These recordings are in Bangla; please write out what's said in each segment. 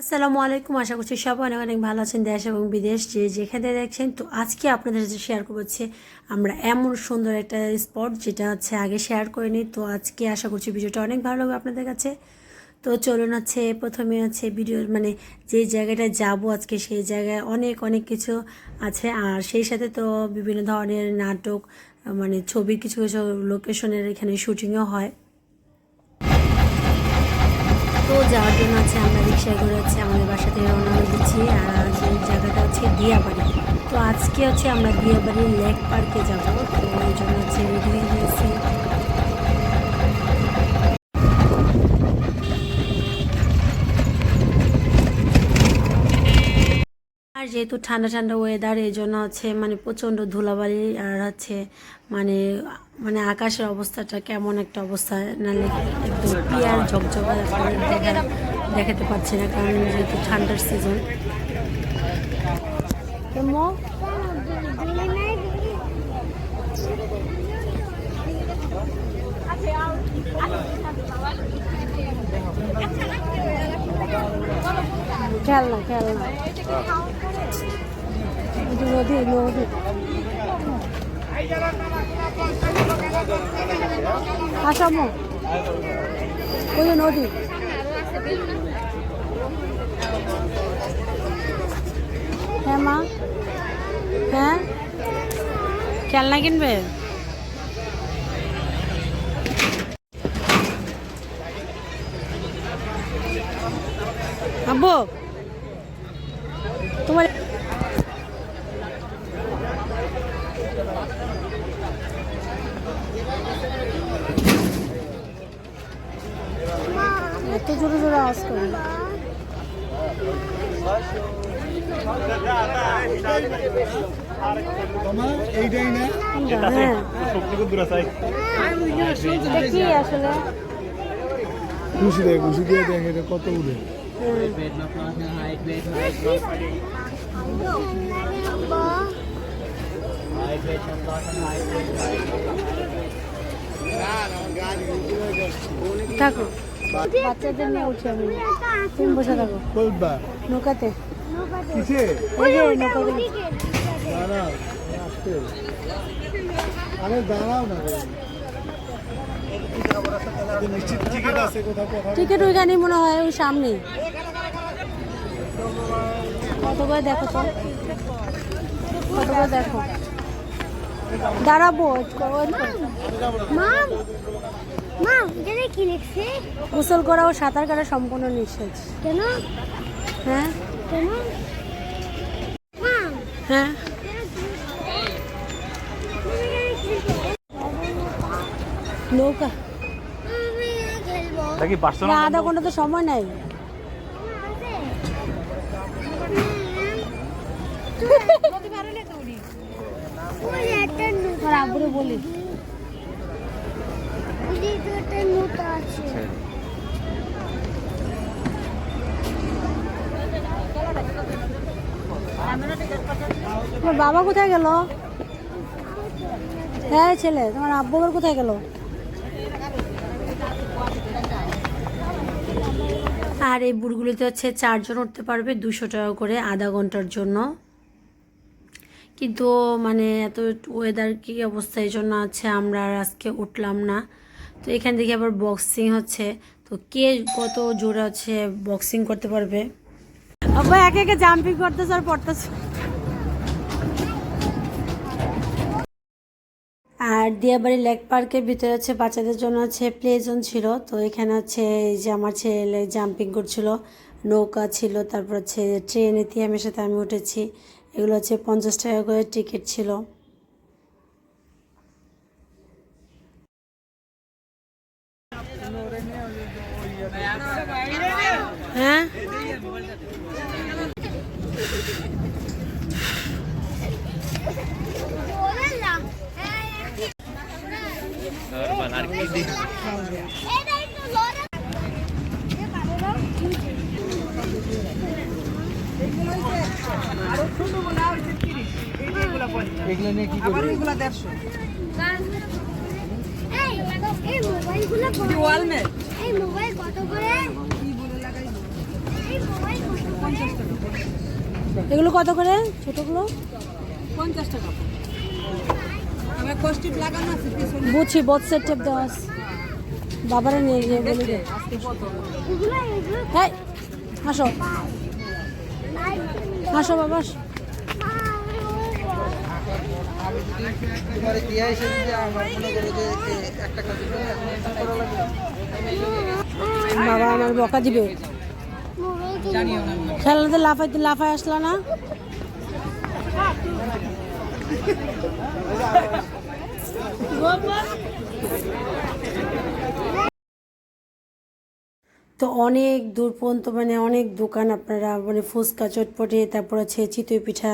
আসসালামু আলাইকুম। আশা করছি সবাই অনেক অনেক ভালো আছেন দেশ এবং বিদেশ যে যেখানে দেখছেন। তো আজকে আপনাদের সাথে শেয়ার করবো হচ্ছে আমরা এমন সুন্দর একটা স্পট যেটা হচ্ছে আগে শেয়ার করিনি। তো আজকে আশা করছি ভিডিওটা অনেক ভালো লাগবে আপনাদের কাছে। তো চলুন হচ্ছে প্রথমে হচ্ছে ভিডিও মানে যে জায়গাটায় যাব আজকে সেই জায়গায় অনেক অনেক কিছু আছে, আর সেই সাথে তো বিভিন্ন ধরনের নাটক মানে ছবির কিছু কিছু লোকেশনের এখানে শুটিংও হয়। তো যাওয়ার জন্য হচ্ছে আমরা রিক্সায় করে হচ্ছে আমাদের বাসা থেকে রওনা দিচ্ছি। আর সেই জায়গাটা হচ্ছে দিয়াবাড়ি। তো আজকে হচ্ছে আমরা দিয়াবাড়ির লেক পার্কে যাব। তো ওই জন্য হচ্ছে রেডি হয়ে গিয়েছি। আর যেহেতু ঠান্ডা ঠান্ডা ওয়েদার, এই জন্য হচ্ছে মানে প্রচণ্ড ধুলাবালি আর হচ্ছে মানে মানে আকাশের অবস্থাটা কেমন একটা অবস্থা, নাহলে একদম ক্লিয়ার ঝকঝকা দেখাতে পারছি না, কারণ যেহেতু ঠান্ডার সিজন। খেলনা খেলনা নদী নদী আসামো ওই নদী। হ্যাঁ মা, হ্যাঁ খেলনা কিনবে? আব্বু তোমার এত জোরে জোরে আওয়াজ করে। এইটাই না হ্যাঁ কি আসলে খুশি দিয়ে দেখ এটা কত উড়ে। থাকো বাচ্চাদের নিয়ে উঠছি আমি, তুমি বসে থাকো নৌকাতে। ওই যে নৌকাতে আরে দাঁড়াও না, টিকিট ওইখানে মনে হয় ওই সামনে। কতবার দেখো তো, কতবার দেখো। দাঁড়াবো গোসল করা ও সাঁতার কাটা সম্পূর্ণ নিষেধ। কেন? হ্যাঁ কেন? হ্যাঁ নৌকা আধা ঘন্টা তো সময় নাই। আব্বুরে বলি তোমার বাবা কোথায় গেল? হ্যাঁ ছেলে, তোমার আব্বু কোথায় গেল? আর এই বুটগুলিতে হচ্ছে 4 জন উঠতে পারবে, 200 টাকা করে আধা ঘন্টার জন্য। কিন্তু মানে এত ওয়েদার কি অবস্থা, এই জন্য আছে আমরা আর আজকে উঠলাম না। তো এখান থেকে আবার বক্সিং হচ্ছে, তো কে কত জোরে হচ্ছে বক্সিং করতে পারবে। আবার একে একে জাম্পিং করতেছে আর পড়তেছে। আর দিয়াবাড়ি লেক পার্কের ভিতরে হচ্ছে বাচ্চাদের জন্য হচ্ছে প্লে জোন ছিল। তো এখানে হচ্ছে এই যে আমার ছেলে জাম্পিং করছিল, নৌকা ছিল, তারপর হচ্ছে ট্রেনে তিয়ামের সাথে আমি উঠেছি। এগুলো হচ্ছে 50 টাকা করে টিকিট ছিল। হ্যাঁ এগুলো নিয়ে কি করবে? এগুলো 150 এই মোবাইলগুলো এই মোবাইল কত করে? কি বলে লাগাইবো এই মোবাইল এগুলো কত করে ছোটগুলো? 50 টাকা। আমার কস্টিপ লাগানো আছে পিছনে। বুঝছি, বোথ সেট টেপ দেওয়া আছে। বাবারে নিয়ে গিয়ে বলে দে। হ্যাঁ, আসো আসো বাবা, আসো। এবারে দিয়ে এসে যদি আমার মনে করে যে একটা কাজ করে করা লাগবে। বাবা আমার বকা দিবে। জানিও না। খেলনাতে লাফাইতে লাফাই আসলা না? তো অনেক দূর পর্যন্ত মানে অনেক দোকান আপনারা মানে ফুচকা চটপটি, তারপর হচ্ছে চিতই পিঠা,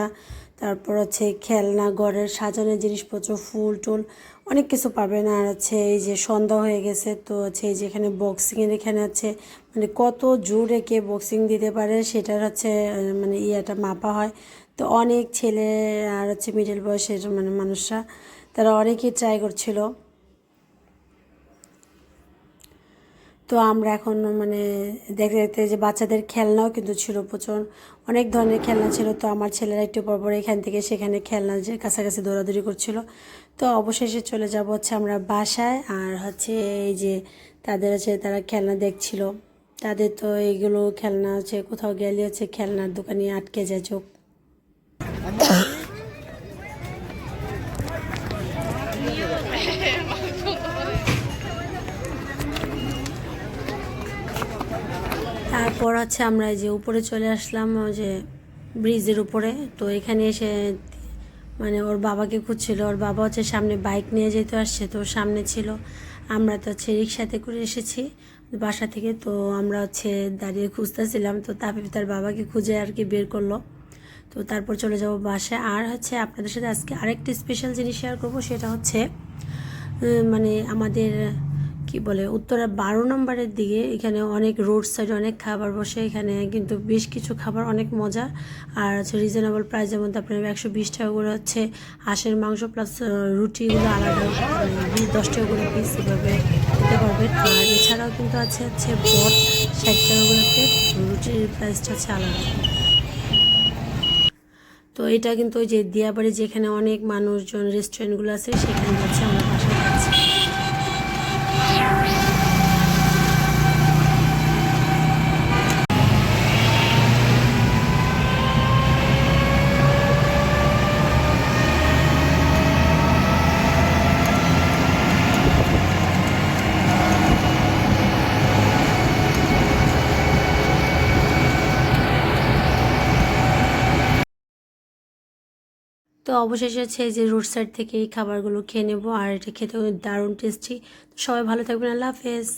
তারপর হচ্ছে খেলনা, ঘরের সাজানোর জিনিসপত্র, ফুল টুল অনেক কিছু পাবেন। আর হচ্ছে এই যে সন্ধ্যা হয়ে গেছে, তো হচ্ছে এই যে এখানে বক্সিংয়ের এখানে হচ্ছে মানে কত জোরে কে বক্সিং দিতে পারে সেটার হচ্ছে মানে ইয়েটা মাপা হয়। তো অনেক ছেলে আর হচ্ছে মিডল বয়সের মানে মানুষরা তারা অনেকেই ট্রাই করছিল। তো আমরা এখন মানে দেখতে দেখতে যে বাচ্চাদের খেলনাও কিন্তু ছিল প্রচুর, অনেক ধরনের খেলনা ছিল। তো আমার ছেলেরা একটু পরপর এখান থেকে সেখানে খেলনা যে কাছাকাছি দৌড়াদৌড়ি করছিল। তো অবশেষে চলে যাব হচ্ছে আমরা বাসায়। আর হচ্ছে এই যে তাদের হচ্ছে তারা খেলনা দেখছিল, তাদের তো এইগুলো খেলনা হচ্ছে কোথাও গেলে হচ্ছে খেলনার দোকানে আটকে যায় চোখ। তারপর হচ্ছে আমরা এই যে উপরে চলে আসলাম, ওই যে ব্রিজের উপরে। তো এখানে এসে মানে ওর বাবাকে খুঁজছিল, ওর বাবা হচ্ছে সামনে বাইক নিয়ে যেতে আসছে, তো সামনে ছিল। আমরা তো হচ্ছে রিক্সাতে করে এসেছি বাসা থেকে, তো আমরা হচ্ছে দাঁড়িয়ে খুঁজতেছিলাম। তো তার বাবাকে খুঁজে আর কি বের করলো। তো তারপর চলে যাব বাসায়। আর হচ্ছে আপনাদের সাথে আজকে আরেকটি স্পেশাল জিনিস শেয়ার করব, সেটা হচ্ছে মানে আমাদের কি বলে উত্তরা 12 নম্বরের দিকে এখানে অনেক রোড সাইডে অনেক খাবার বসে, এখানে কিন্তু বেশ কিছু খাবার অনেক মজা আর হচ্ছে রিজনেবল প্রাইসের মধ্যে। আপনার 120 টাকা করে হচ্ছে হাঁসের মাংস প্লাস রুটিগুলো আলাদা 10 টাকা করে পিস এভাবে খেতে পারবেন। আর এছাড়াও কিন্তু হচ্ছে বট 60 টাকা করে প্লেট, রুটির প্রাইসটা হচ্ছে আলাদা। তো এটা কিন্তু ওই যে দিয়াবাড়ি যেখানে অনেক মানুষজন রেস্টুরেন্টগুলো আছে সেখানে হচ্ছে আমরা বাসায় খাচ্ছি। তো অবশেষে হচ্ছে এই যে রোড সাইড থেকে এই খাবারগুলো খেয়ে নেবো, আর এটা খেতে দারুণ টেস্টি। সবাই ভালো থাকবেন, আল্লাহ হাফেজ।